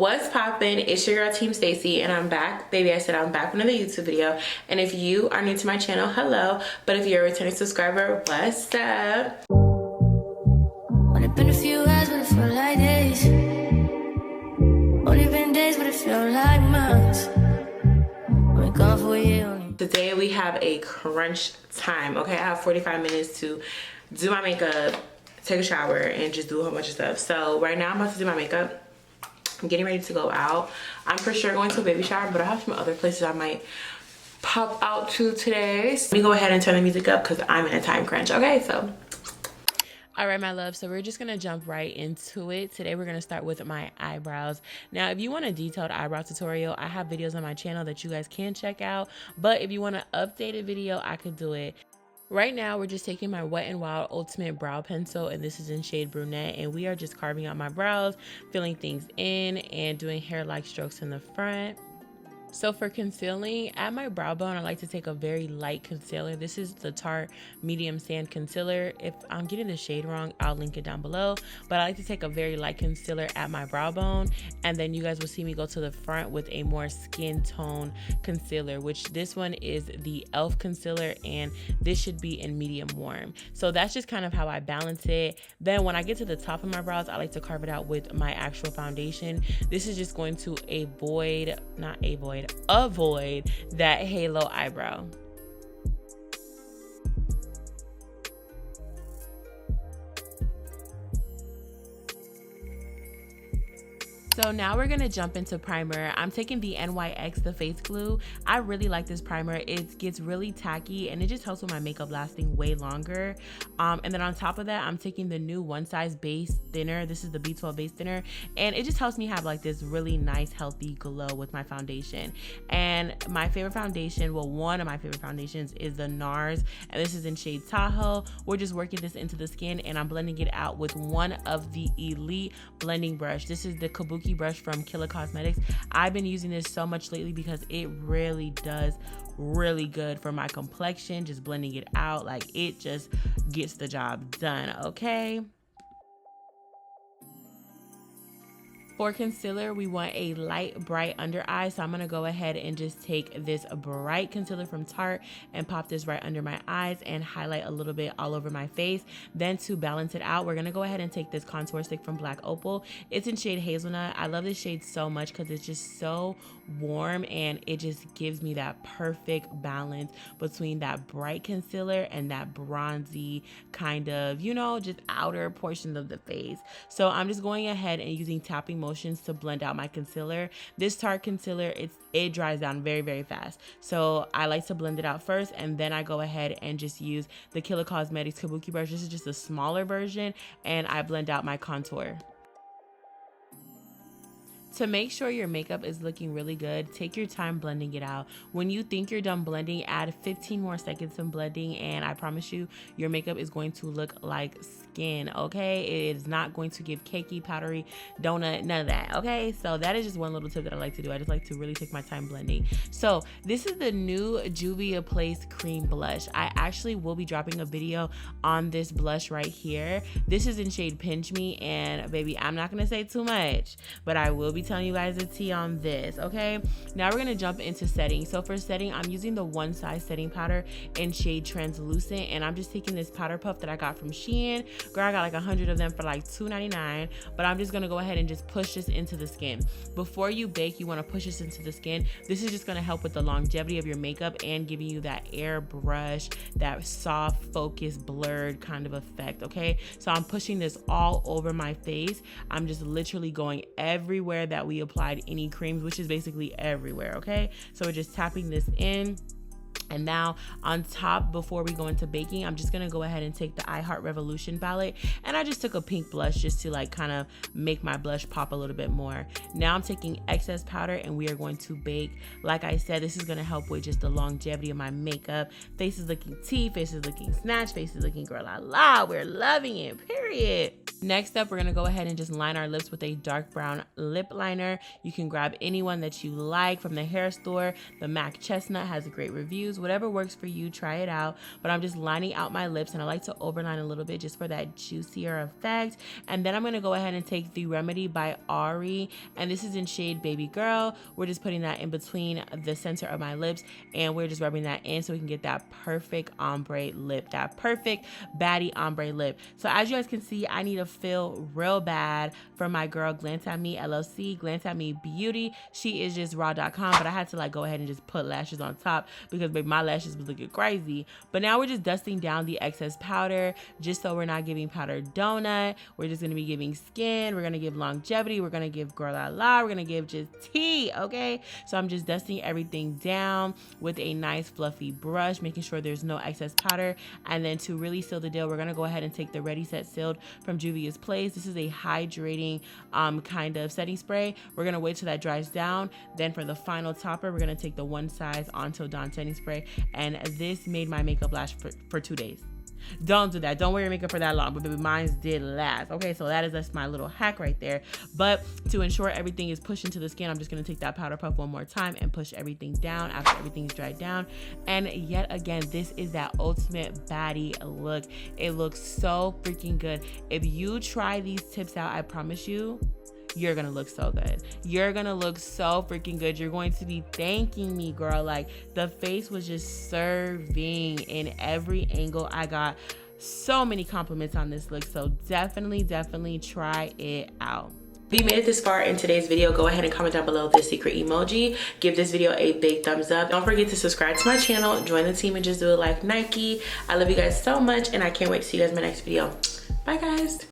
What's poppin'? It's your girl Team Stacy and I'm back. Baby, I said I'm back with another YouTube video. And if you are new to my channel, hello. But if you're a returning subscriber, what's up? Only been a few hours, but it felt like days. Only been days, but it felt like months. Been gone for a year. Today we have a crunch time, okay? I have 45 minutes to do my makeup, take a shower, and just do a whole bunch of stuff. So right now I'm about to do my makeup. I'm getting ready to go out. I'm for sure going to a baby shower, but I have some other places I might pop out to today. So let me go ahead and turn the music up because I'm in a time crunch, okay? So all right, my love, so we're just gonna jump right into it. Today we're gonna start with my eyebrows. Now, if you want a detailed eyebrow tutorial, I have videos on my channel that you guys can check out, but if you want an updated video, I could do it. Right now, we're just taking my Wet n Wild Ultimate Brow Pencil, and this is in shade Brunette, and we are just carving out my brows, filling things in, and doing hair-like strokes in the front. So for concealing, at my brow bone, I like to take a very light concealer. This is the Tarte Medium Sand Concealer. If I'm getting the shade wrong, I'll link it down below. But I like to take a very light concealer at my brow bone. And then you guys will see me go to the front with a more skin tone concealer, which this one is the e.l.f. concealer. And this should be in medium warm. So that's just kind of how I balance it. Then when I get to the top of my brows, I like to carve it out with my actual foundation. This is just going to avoid that halo eyebrow. So now we're gonna jump into primer. I'm taking the NYX, the face glue. I really like this primer. It gets really tacky and it just helps with my makeup lasting way longer. And then on top of that, I'm taking the new One Size Base Thinner. This is the B12 Base Thinner. And it just helps me have like this really nice, healthy glow with my foundation. And my favorite foundation, well, one of my favorite foundations is the NARS. And this is in shade Tahoe. We're just working this into the skin and I'm blending it out with one of the Elite blending brush. This is the Kabuki brush from Killer Cosmetics. I've been using this so much lately because it really does really good for my complexion. Just blending it out, like it just gets the job done, okay? For concealer, we want a light, bright under eye. So I'm gonna go ahead and just take this bright concealer from Tarte and pop this right under my eyes and highlight a little bit all over my face. Then to balance it out, we're gonna go ahead and take this contour stick from Black Opal. It's in shade Hazelnut. I love this shade so much because it's just so warm and it just gives me that perfect balance between that bright concealer and that bronzy kind of, you know, just outer portion of the face. So I'm just going ahead and using tapping motions to blend out my concealer. This Tarte concealer, it dries down very, very fast. So I like to blend it out first and then I go ahead and just use the Killer Cosmetics Kabuki brush. This is just a smaller version and I blend out my contour. To make sure your makeup is looking really good, take your time blending it out. When you think you're done blending, add 15 more seconds of blending and I promise you, your makeup is going to look like skin, okay? It is not going to give cakey, powdery, donut, none of that, okay? So that is just one little tip that I like to do. I just like to really take my time blending. So this is the new Juvias Place Cream Blush. I actually will be dropping a video on this blush right here. This is in shade Pinch Me and baby, I'm not gonna say too much, but I will be telling you guys the tea on this, okay? Now we're gonna jump into setting. So for setting, I'm using the One Size setting powder in shade Translucent, and I'm just taking this powder puff that I got from Shein. Girl, I got like 100 of them for like $2.99, but I'm just gonna go ahead and just push this into the skin. Before you bake, you wanna push this into the skin. This is just gonna help with the longevity of your makeup and giving you that airbrush, that soft, focused, blurred kind of effect, okay? So I'm pushing this all over my face. I'm just literally going everywhere that we applied any creams, which is basically everywhere, okay? So we're just tapping this in. And now on top, before we go into baking, I'm just gonna go ahead and take the I Heart Revolution palette, and I just took a pink blush just to like kind of make my blush pop a little bit more. Now I'm taking excess powder and we are going to bake. Like I said, this is gonna help with just the longevity of my makeup. Face is looking tea, face is looking snatched, face is looking girl la la. We're loving it, period. Next up, we're gonna go ahead and just line our lips with a dark brown lip liner. You can grab anyone that you like from the hair store. The MAC Chestnut has great reviews. Whatever works for you, try it out. But I'm just lining out my lips, and I like to overline a little bit just for that juicier effect. And then I'm gonna go ahead and take the Remedy by Ari, and this is in shade Baby Girl. We're just putting that in between the center of my lips, and we're just rubbing that in so we can get that perfect ombre lip, that perfect baddie ombre lip. So as you guys can see, I need to feel real bad for my girl Glance at Me LLC, Glance at Me Beauty. She is just raw.com, but I had to like go ahead and just put lashes on top because baby, my lashes was looking crazy. But now we're just dusting down the excess powder just so we're not giving powder donut. We're just gonna be giving skin, we're gonna give longevity, we're gonna give girl la la, we're gonna give just tea, okay? So I'm just dusting everything down with a nice fluffy brush, making sure there's no excess powder. And then to really seal the deal, we're gonna go ahead and take the Ready Set Sealed from Juvias Place. This is a hydrating kind of setting spray. We're gonna wait till that dries down. Then for the final topper, we're gonna take the One Size Until Dawn setting spray, and this made my makeup last for 2 days. Don't do that. Don't wear your makeup for that long, but baby, mine did last. Okay, so that is just my little hack right there. But to ensure everything is pushed into the skin, I'm just gonna take that powder puff one more time and push everything down after everything's dried down. And yet again, this is that ultimate baddie look. It looks so freaking good. If you try these tips out, I promise you, you're gonna look so good. You're gonna look so freaking good. You're going to be thanking me, girl. Like, the face was just serving in every angle. I got so many compliments on this look, so definitely try it out. If you made it this far in today's video, go ahead and comment down below the secret emoji. Give this video a big thumbs up. Don't forget to subscribe to my channel, join the team, and just do it like Nike. I love you guys so much, and I can't wait to see you guys in my next video. Bye, guys.